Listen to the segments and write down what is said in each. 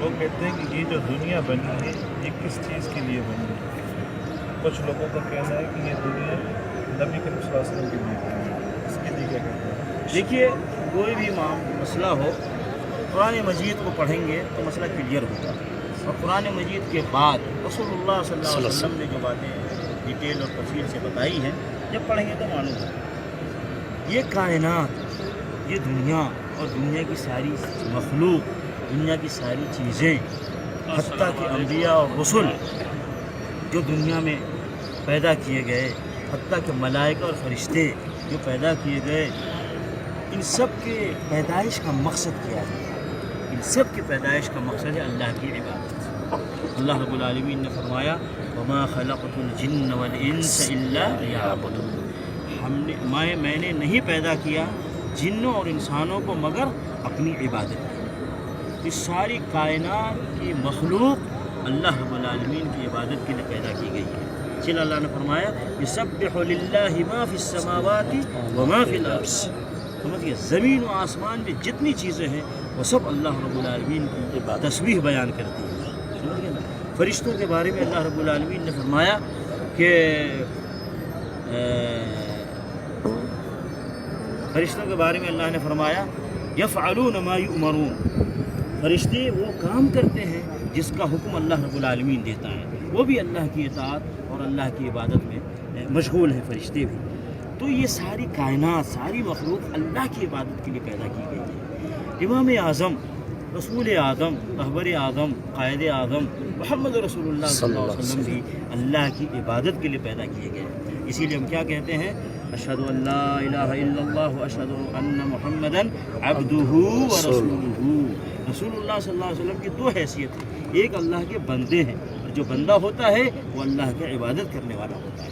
وہ کہتے ہیں کہ یہ جو دنیا بنی ہے یہ کس چیز کے لیے بنی ہے؟ کچھ لوگوں کا کہنا ہے کہ یہ دنیا نبی کریم صلی اللہ علیہ وسلم کے لیے بنی ہے، اس کے لیے کیا کہتے ہیں؟ دیکھیے کوئی بھی مسئلہ ہو قرآن مجید کو پڑھیں گے تو مسئلہ کلیئر ہوگا، اور قرآن مجید کے بعد رسول اللہ صلی اللہ علیہ وسلم نے جو باتیں ڈیٹیل اور تفصیل سے بتائی ہیں جب پڑھیں گے تو معلوم ہوگا۔ یہ کائنات، یہ دنیا اور دنیا کی ساری مخلوق، دنیا کی ساری چیزیں، حتیٰ کہ انبیاء اور رسل جو دنیا میں پیدا کیے گئے، حتیٰ کہ ملائکہ اور فرشتے جو پیدا کیے گئے، ان سب کے پیدائش کا مقصد کیا ہے؟ ان سب کی پیدائش کا مقصد ہے اللہ کی عبادت۔ اللہ رب العالمین نے فرمایا وَمَا خَلَقْتُ الْجِنَّ وَالْإِنسَ إِلَّا لِيَعْبُدُونِ، میں نے نہیں پیدا کیا جنوں اور انسانوں کو مگر اپنی عبادت کی۔ اس ساری کائنات کی مخلوق اللہ رب العالمین کی عبادت کے لیے پیدا کی گئی ہے۔ چل اللہ نے فرمایا يُسَبِّحُ لِلَّهِ مَا فِي السَّمَاوَاتِ وَمَا فِي الْأَرْضِ، سمجھئے زمین و آسمان میں جتنی چیزیں ہیں وہ سب اللہ رب العالمین کی تسبیح بیان کرتی ہیں، سمجھ گئے نا۔ فرشتوں کے بارے میں اللہ رب العالمین نے فرمایا کہ فرشتوں کے بارے میں اللہ نے فرمایا یفعلون ما یؤمرون، فرشتے وہ کام کرتے ہیں جس کا حکم اللہ رب العالمین دیتا ہے، وہ بھی اللہ کی اطاعت اور اللہ کی عبادت میں مشغول ہیں فرشتے بھی۔ تو یہ ساری کائنات، ساری مخلوق اللہ کی عبادت کے لیے پیدا کی گئی ہے۔ امام اعظم، رسول اعظم، رہبر اعظم، قائد اعظم محمد رسول اللہ صلی اللہ علیہ وسلم بھی اللہ کی عبادت کے لیے پیدا کیے گئے۔ اسی لیے ہم کیا کہتے ہیں؟ اشہد ان لا الہ الا اللہ واشہد ان محمدا عبدہ ورسولہ۔ رسول اللہ صلی اللہ علیہ وسلم کی دو حیثیت ہے، ایک اللہ کے بندے ہیں، اور جو بندہ ہوتا ہے وہ اللہ کی عبادت کرنے والا ہوتا ہے۔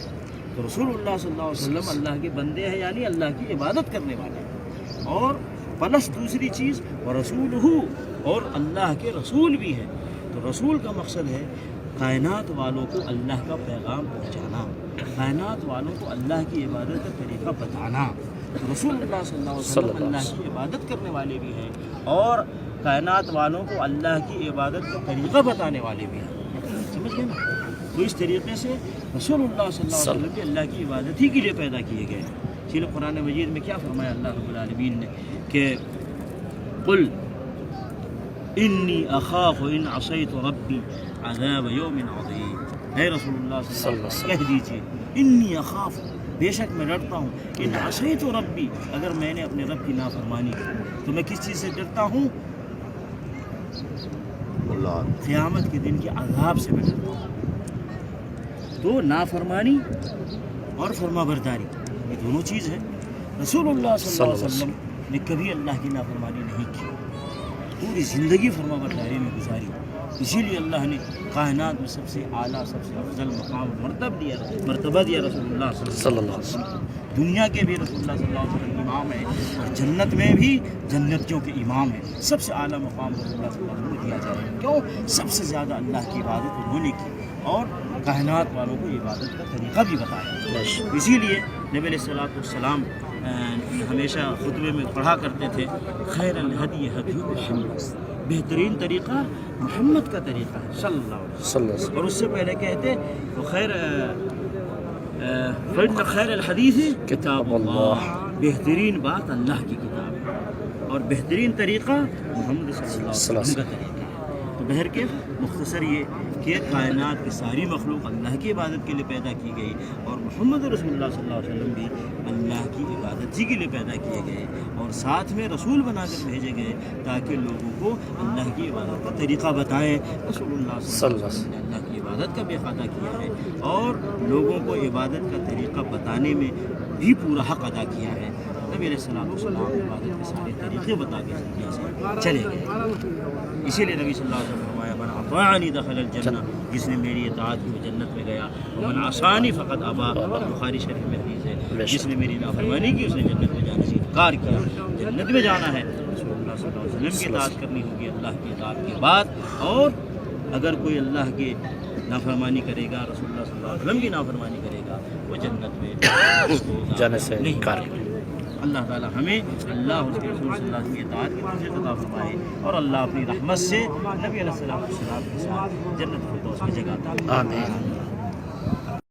تو رسول اللہ صلی اللہ علیہ وسلم اللہ کے بندے ہیں، یعنی اللہ کی عبادت کرنے والے ہیں، اور پلس دوسری چیز ورسولہ، اور اللہ کے رسول بھی ہیں۔ تو رسول کا مقصد ہے کائنات والوں کو اللہ کا پیغام پہنچانا، کائنات والوں کو اللہ کی عبادت کا طریقہ بتانا۔ رسول اللہ صلی اللہ علیہ وسلم اللہ کی عبادت کرنے والے بھی ہیں اور کائنات والوں کو اللہ کی عبادت کا طریقہ بتانے والے بھی ہیں، سمجھ گئے نا۔ تو اس طریقے سے رسول اللہ صلی اللہ علیہ وسلم بھی اللہ کی عبادت ہی کے لیے پیدا کیے گئے ہیں۔ اسی لیے قرآن مجید میں کیا فرمایا اللہ رب العالمین نے کہ قل انی اخاف ان عصیت ربی عذاب یوم عظیم، اے رسول اللہ صلی اللہ علیہ وسلم کہہ دیجیے انی اخاف، بے شک میں ڈرتا ہوں، ان عصیت ربی، اگر میں نے اپنے رب کی نافرمانی کی تو میں کس چیز سے ڈرتا ہوں؟ قیامت کے دن کے عذاب سے میں ڈرتا ہوں۔ تو نافرمانی اور فرما برداری یہ دونوں چیز ہے۔ رسول اللہ صلی اللہ علیہ وسلم نے کبھی اللہ کی نافرمانی نہیں کی، پوری زندگی فرما برداری میں گزاری، اسی لیے اللہ نے کائنات میں سب سے اعلیٰ، سب سے افضل مقام مرتبہ دیا رسول اللہ صلی اللہ علیہ وسلم۔ دنیا کے بھی رسول اللہ صلی اللہ علیہ وسلم امام ہیں، اور جنت میں بھی جنتیوں کے امام ہیں۔ سب سے اعلیٰ مقام رسول اللہ صلی اللہ علیہ وسلم کو دیا جائے گا، کیوں؟ سب سے زیادہ اللہ کی عبادت انہوں نے کی اور کائنات والوں کو عبادت کا طریقہ بھی بتایا۔ اسی لیے نبی علیہ الصلوۃ والسلام ہمیشہ خطبے میں پڑھا کرتے تھے خیر الہدی ہدی محمد، بہترین طریقہ محمد کا طریقہ ہے صلی اللہ علیہ وسلم۔ اور اس سے پہلے کہتے وہ فإن خیر الحدیث کتاب اللہ، بہترین بات اللہ کی کتاب ہے، اور بہترین طریقہ محمد صلی اللہ علیہ وسلم کا طریقہ ہے۔ تو بہرکیف مختصر یہ کہ کائنات کی ساری مخلوق اللہ کی عبادت کے لیے پیدا کی گئی، اور محمد رسول اللہ صلی اللہ علیہ وسلم بھی اللہ کی عبادت ہی کے لیے پیدا کیے گئے، اور ساتھ میں رسول بنا کر بھیجے گئے تاکہ لوگوں کو اللہ کی عبادت کا طریقہ بتائیں۔ رسول اللہ صلی اللہ علیہ وسلم نے اللہ کی عبادت کا بھی احاطہ کیا ہے اور لوگوں کو عبادت کا طریقہ بتانے میں بھی پورا حق ادا کیا ہے۔ نبی علیہ السلام عبادت کے سارے طریقے بتا کے دنیا سے چلے گئے۔ اسی لیے نبی صلی اللہ علیہ وسلم فرمایا من اطاعنی دخل الجنہ، جس نے میری اطاعت کی وہ جنت میں گیا، ومن عصانی فقد ابا، بخاری شریف میں حدیث ہے، جس نے میری نافرمانی کی اس نے جنت میں جانے سے انکار کیا۔ جنت میں جانا ہے رسول اللہ صلی اللہ علیہ وسلم کی اطاعت کرنی ہوگی اللہ کی اطاعت کے بعد، اور اگر کوئی اللہ کی نافرمانی کرے گا، رسول اللہ صلی اللہ علیہ وسلم کی نافرمانی کرے گا، وہ جنت میں جانے سے انکار کرے گا۔ اللہ تعالی ہمیں اللہ اور اس کے رسول صلی اللہ علیہ وسلم کی اطاعت کی توفیق عطا فرمائے، اور اللہ اپنی رحمت سے نبی علیہ السلام کے ساتھ جنت الفردوس میں جگہ عطا فرمائے۔ آمین۔